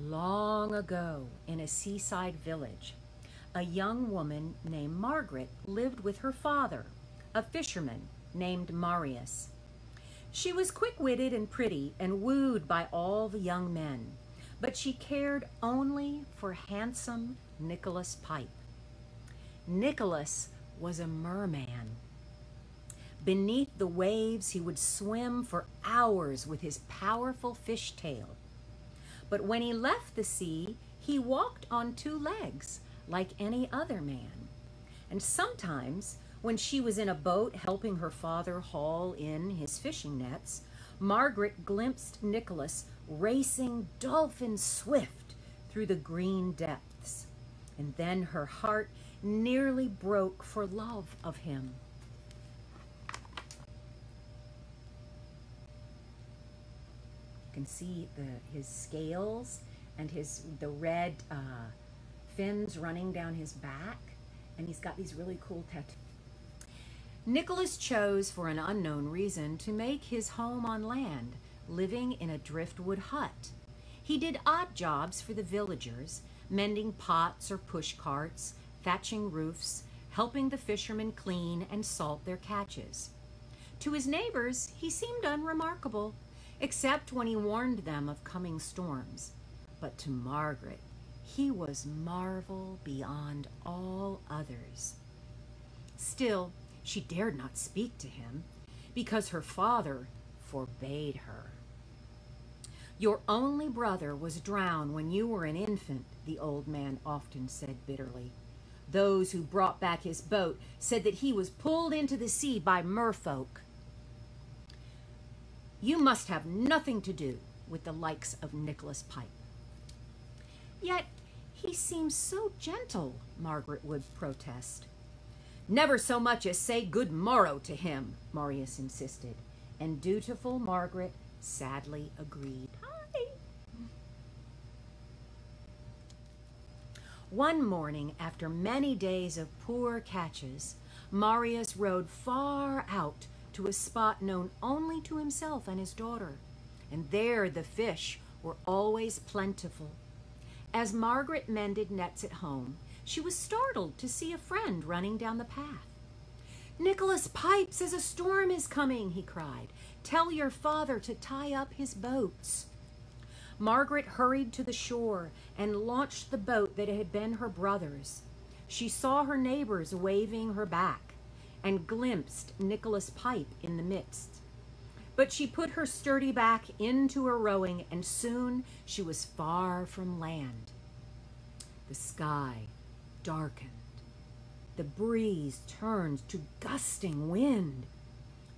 Long ago, in a seaside village, a young woman named Margaret lived with her father, a fisherman named Marius. She was quick-witted and pretty and wooed by all the young men, but she cared only for handsome Nicholas Pipe. Nicholas was a merman. Beneath the waves, he would swim for hours with his powerful fish tail. But when he left the sea, he walked on two legs, like any other man. And sometimes, when she was in a boat helping her father haul in his fishing nets, Margaret glimpsed Nicholas racing dolphin swift through the green depths. And then her heart nearly broke for love of him. You can see his scales and the red fins running down his back, and he's got these really cool tattoos. Nicholas chose, for an unknown reason, to make his home on land, living in a driftwood hut. He did odd jobs for the villagers, mending pots or push carts, thatching roofs, helping the fishermen clean and salt their catches. To his neighbors, he seemed unremarkable, except when he warned them of coming storms. But to Margaret, he was marvel beyond all others. Still, she dared not speak to him, because her father forbade her. "Your only brother was drowned when you were an infant," the old man often said bitterly. "Those who brought back his boat said that he was pulled into the sea by merfolk. You must have nothing to do with the likes of Nicholas Pipe." "Yet he seems so gentle," Margaret would protest. "Never so much as say good morrow to him," Marius insisted, and dutiful Margaret sadly agreed. Hi. One morning, after many days of poor catches, Marius rowed far out to a spot known only to himself and his daughter, and there the fish were always plentiful. As Margaret mended nets at home, she was startled to see a friend running down the path. "Nicholas Pipe says a storm is coming," he cried. "Tell your father to tie up his boats." Margaret hurried to the shore and launched the boat that had been her brother's. She saw her neighbors waving her back and glimpsed Nicholas Pipe in the midst. But she put her sturdy back into her rowing, and soon she was far from land. The sky darkened. The breeze turned to gusting wind.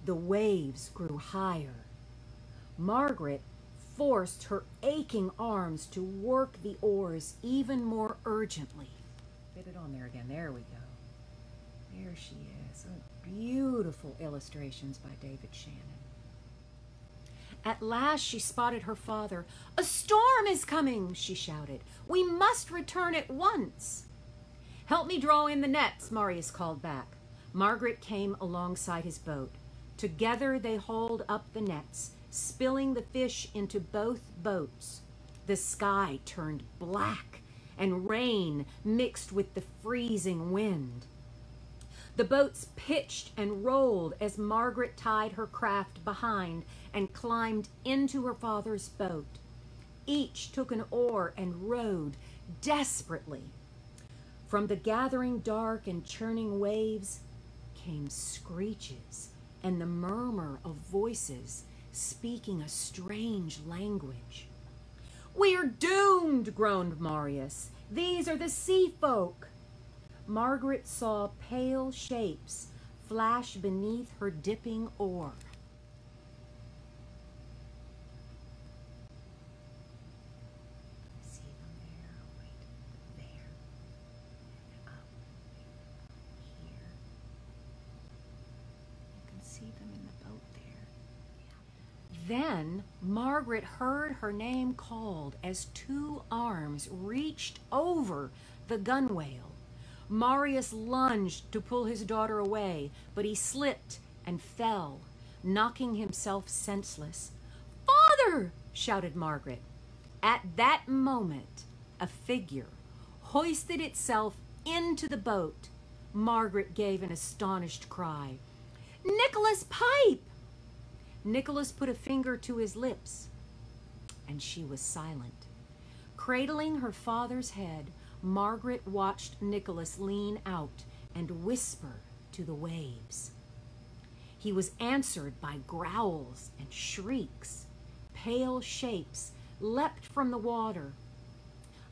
The waves grew higher. Margaret forced her aching arms to work the oars even more urgently. Get it on there again. There we go. There she is. Oh, beautiful illustrations by David Shannon. At last she spotted her father. "A storm is coming," she shouted. "We must return at once." "Help me draw in the nets," Marius called back. Margaret came alongside his boat. Together they hauled up the nets, spilling the fish into both boats. The sky turned black, and rain mixed with the freezing wind. The boats pitched and rolled as Margaret tied her craft behind and climbed into her father's boat. Each took an oar and rowed desperately. From the gathering dark and churning waves came screeches and the murmur of voices speaking a strange language. "We're doomed," groaned Marius. "These are the sea folk." Margaret saw pale shapes flash beneath her dipping oar. See them there, right there, up here. You can see them in the boat there. Then Margaret heard her name called as two arms reached over the gunwale. Marius lunged to pull his daughter away, but he slipped and fell, knocking himself senseless. "Father!" shouted Margaret. At that moment, a figure hoisted itself into the boat. Margaret gave an astonished cry. "Nicholas Pipe!" Nicholas put a finger to his lips, and she was silent. Cradling her father's head, Margaret watched Nicholas lean out and whisper to the waves. He was answered by growls and shrieks. Pale shapes leapt from the water.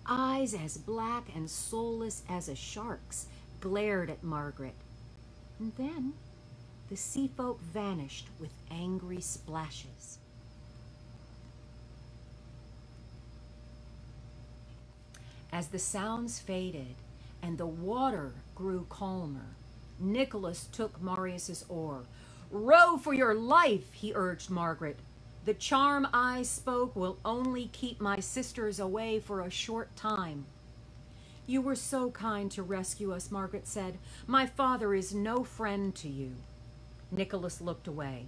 Eyes as black and soulless as a shark's glared at Margaret. And then the sea folk vanished with angry splashes. As the sounds faded and the water grew calmer, Nicholas took Marius's oar. "Row for your life," he urged Margaret. "The charm I spoke will only keep my sisters away for a short time." "You were so kind to rescue us," Margaret said. "My father is no friend to you." Nicholas looked away.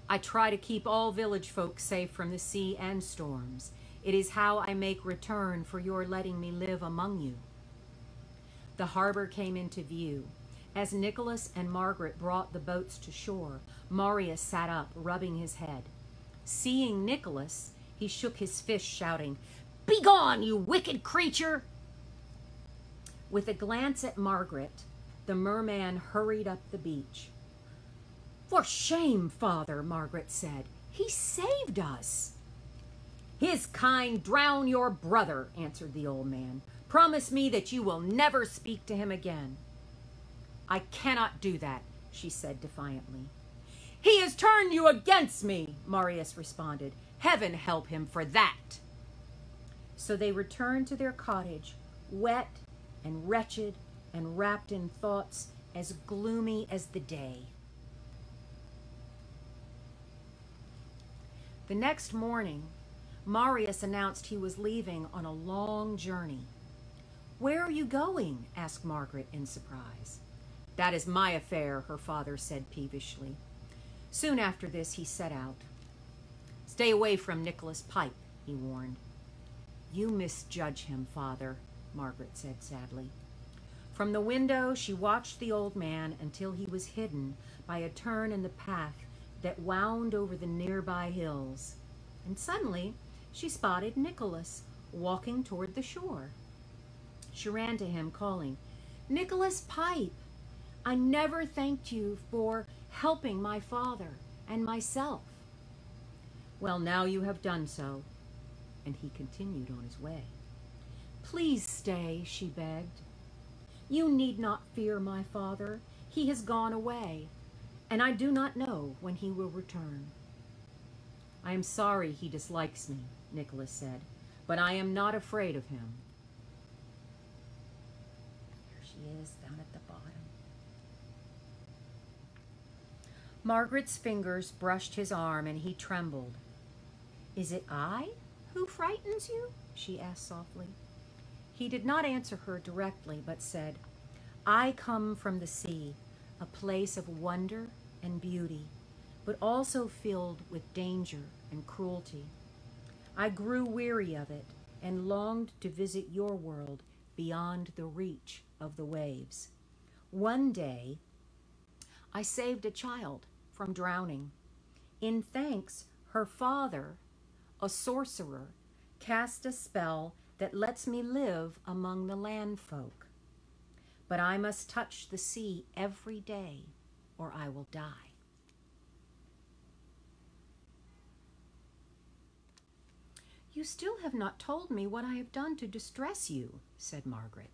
"I try to keep all village folk safe from the sea and storms. It is how I make return for your letting me live among you." The harbor came into view. As Nicholas and Margaret brought the boats to shore, Marius sat up, rubbing his head. Seeing Nicholas, he shook his fist, shouting, "Begone, you wicked creature!" With a glance at Margaret, the merman hurried up the beach. "For shame, father," Margaret said. "He saved us." "His kind drown your brother," answered the old man. "Promise me that you will never speak to him again." "I cannot do that," she said defiantly. "He has turned you against me," Marius responded. "Heaven help him for that." So they returned to their cottage, wet and wretched and wrapped in thoughts as gloomy as the day. The next morning, Marius announced he was leaving on a long journey. "Where are you going?" asked Margaret in surprise. "That is my affair," her father said peevishly. Soon after this, he set out. "Stay away from Nicholas Pipe," he warned. "You misjudge him, father," Margaret said sadly. From the window, she watched the old man until he was hidden by a turn in the path that wound over the nearby hills. And suddenly, she spotted Nicholas walking toward the shore. She ran to him, calling, "Nicholas Pipe, I never thanked you for helping my father and myself." "Well, now you have done so." And he continued on his way. "Please stay," she begged. "You need not fear my father. He has gone away, and I do not know when he will return." "I am sorry he dislikes me," Nicholas said, "but I am not afraid of him." There she is, down at the bottom. Margaret's fingers brushed his arm, and he trembled. "Is it I who frightens you?" she asked softly. He did not answer her directly, but said, "I come from the sea, a place of wonder and beauty, but also filled with danger and cruelty. I grew weary of it and longed to visit your world beyond the reach of the waves. One day, I saved a child from drowning. In thanks, her father, a sorcerer, cast a spell that lets me live among the land folk. But I must touch the sea every day, or I will die." "You still have not told me what I have done to distress you," said Margaret.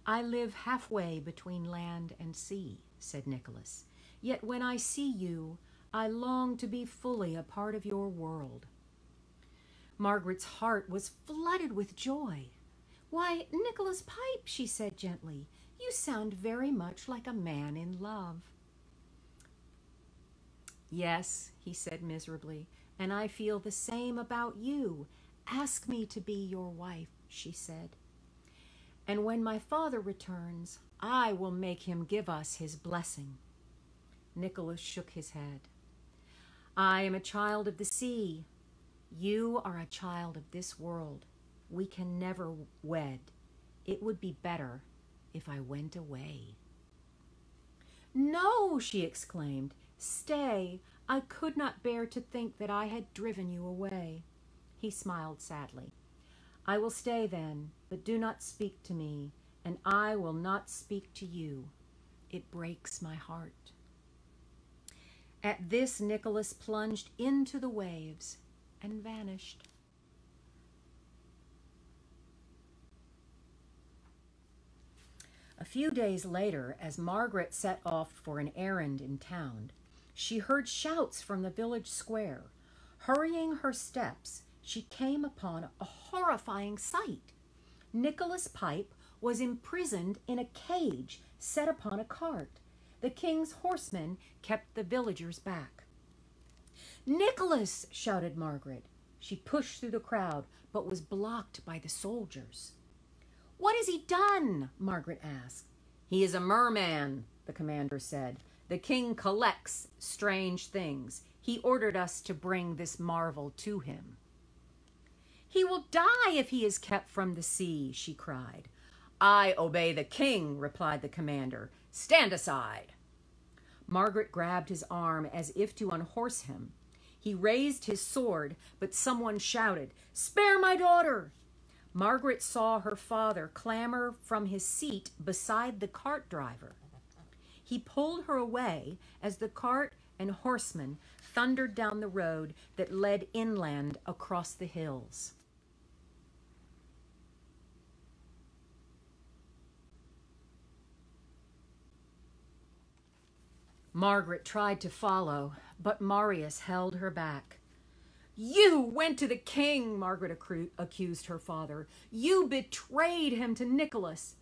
"I live halfway between land and sea," said Nicholas. "Yet when I see you, I long to be fully a part of your world." Margaret's heart was flooded with joy. "Why, Nicholas Pipe," she said gently, "you sound very much like a man in love." "Yes," he said miserably, "and I feel the same about you. Ask me to be your wife," she said. "And when my father returns, I will make him give us his blessing." Nicholas shook his head. "I am a child of the sea. You are a child of this world. We can never wed. It would be better if I went away." "No," she exclaimed. "Stay. I could not bear to think that I had driven you away." He smiled sadly. "I will stay then, but do not speak to me, and I will not speak to you. It breaks my heart." At this, Nicholas plunged into the waves and vanished. A few days later, as Margaret set off for an errand in town, she heard shouts from the village square. Hurrying her steps, she came upon a horrifying sight. Nicholas Pipe was imprisoned in a cage set upon a cart. The king's horsemen kept the villagers back. "Nicholas!" shouted Margaret. She pushed through the crowd, but was blocked by the soldiers. "What has he done?" Margaret asked. "He is a merman," the commander said. "The king collects strange things. He ordered us to bring this marvel to him." "He will die if he is kept from the sea," she cried. "I obey the king," replied the commander. "Stand aside." Margaret grabbed his arm as if to unhorse him. He raised his sword, but someone shouted, "Spare my daughter!" Margaret saw her father clamber from his seat beside the cart driver. He pulled her away as the cart and horsemen thundered down the road that led inland across the hills. Margaret tried to follow, but Marius held her back. "You went to the king," Margaret accused her father. "You betrayed him to Nicholas."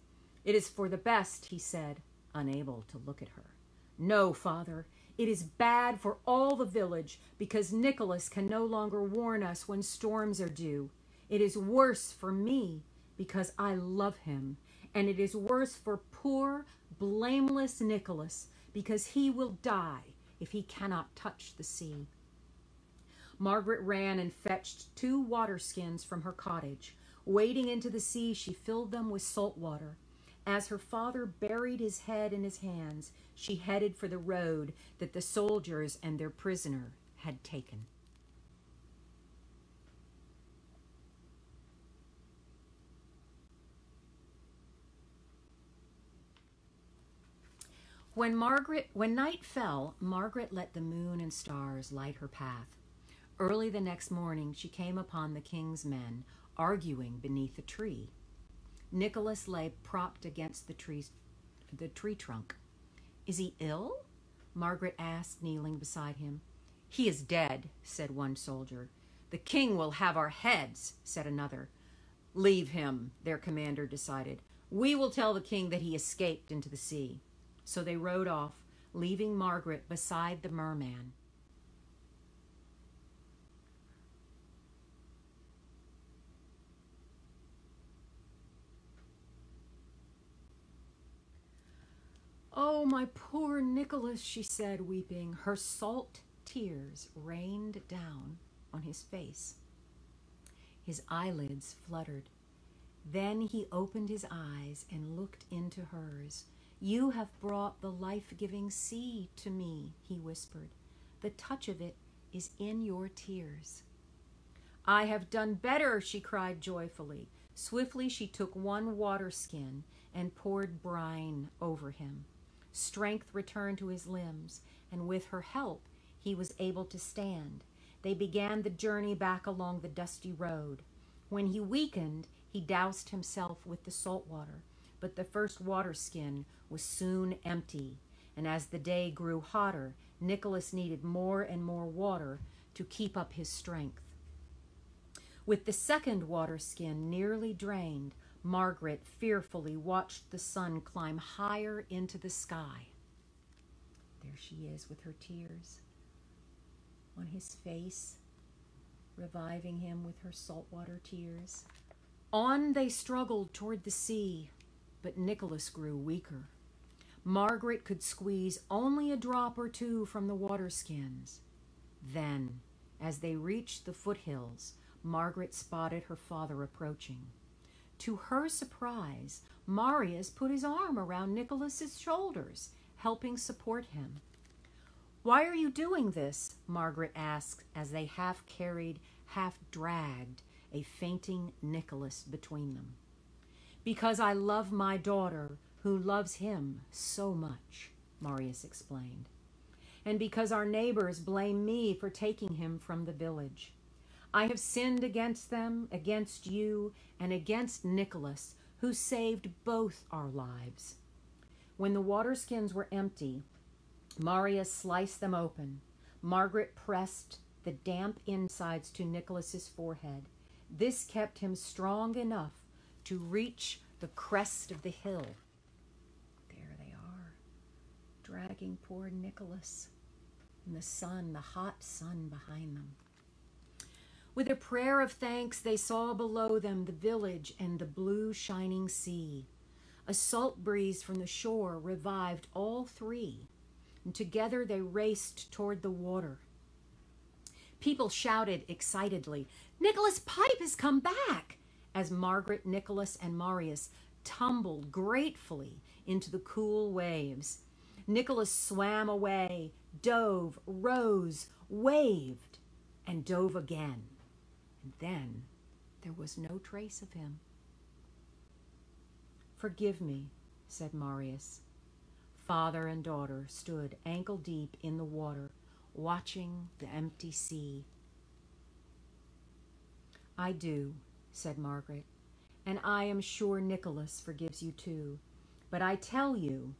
"It is for the best," he said, unable to look at her. "No, father, it is bad for all the village because Nicholas can no longer warn us when storms are due. It is worse for me because I love him, and it is worse for poor, blameless Nicholas because he will die if he cannot touch the sea." Margaret ran and fetched 2 water skins from her cottage. Wading into the sea, she filled them with salt water. As her father buried his head in his hands, she headed for the road that the soldiers and their prisoner had taken. When night fell, Margaret let the moon and stars light her path. Early the next morning, she came upon the king's men arguing beneath a tree. Nicholas lay propped against the tree trunk. "Is he ill?" Margaret asked, kneeling beside him. "He is dead," said one soldier. "The king will have our heads," said another. "Leave him," their commander decided. "We will tell the king that he escaped into the sea." So they rode off, leaving Margaret beside the merman. "Oh, my poor Nicholas," she said, weeping. Her salt tears rained down on his face. His eyelids fluttered. Then he opened his eyes and looked into hers. "You have brought the life-giving sea to me," he whispered. "The touch of it is in your tears." "I have done better," she cried joyfully. Swiftly she took 1 water skin and poured brine over him. Strength returned to his limbs, and with her help, he was able to stand. They began the journey back along the dusty road. When he weakened, he doused himself with the salt water, but the first water skin was soon empty, and as the day grew hotter, Nicholas needed more and more water to keep up his strength. With the second water skin nearly drained, Margaret fearfully watched the sun climb higher into the sky. There she is with her tears on his face, reviving him with her saltwater tears. On they struggled toward the sea, but Nicholas grew weaker. Margaret could squeeze only a drop or 2 from the water skins. Then, As they reached the foothills, Margaret spotted her father approaching. To her surprise, Marius put his arm around Nicholas's shoulders, helping support him. "Why are you doing this?" Margaret asked as they half carried, half dragged a fainting Nicholas between them. "Because I love my daughter, who loves him so much," Marius explained. "And because our neighbors blame me for taking him from the village. I have sinned against them, against you, and against Nicholas, who saved both our lives." When the waterskins were empty, Marius sliced them open. Margaret pressed the damp insides to Nicholas's forehead. This kept him strong enough to reach the crest of the hill. There they are, dragging poor Nicholas in the sun, the hot sun behind them. With a prayer of thanks, they saw below them the village and the blue shining sea. A salt breeze from the shore revived all three, and together they raced toward the water. People shouted excitedly, "Nicholas Pipe has come back!" as Margaret, Nicholas, and Marius tumbled gratefully into the cool waves. Nicholas swam away, dove, rose, waved, and dove again. And then there was no trace of him. "Forgive me," said Marius. Father and daughter stood ankle deep in the water, watching the empty sea. "I do," said Margaret, "and I am sure Nicholas forgives you too. But I tell you,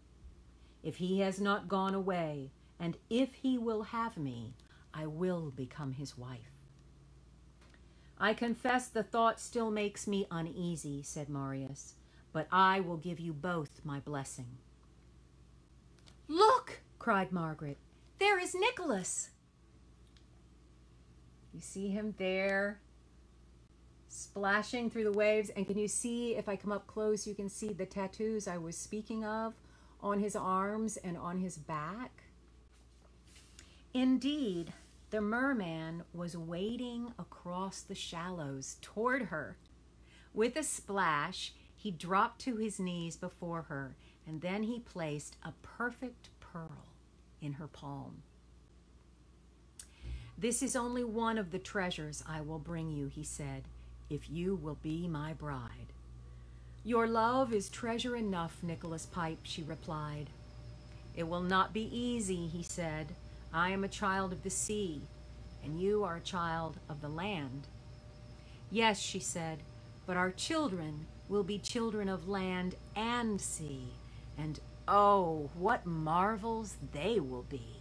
if he has not gone away, and if he will have me, I will become his wife." "I confess the thought still makes me uneasy," said Marius, "but I will give you both my blessing." "Look!" cried Margaret. "There is Nicholas!" You see him there, splashing through the waves. And can you see, if I come up close, you can see the tattoos I was speaking of on his arms and on his back. Indeed, the merman was wading across the shallows toward her. With a splash, he dropped to his knees before her, and then he placed a perfect pearl in her palm. "This is only one of the treasures I will bring you," he said, "if you will be my bride." "Your love is treasure enough, Nicholas Pipe," she replied. "It will not be easy," he said. "I am a child of the sea, and you are a child of the land." "Yes," she said, "but our children will be children of land and sea, and oh, what marvels they will be."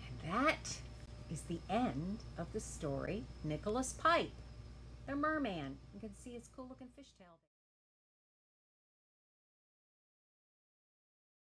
And that is the end of the story, Nicholas Pipe, the merman. You can see his cool looking fishtail there.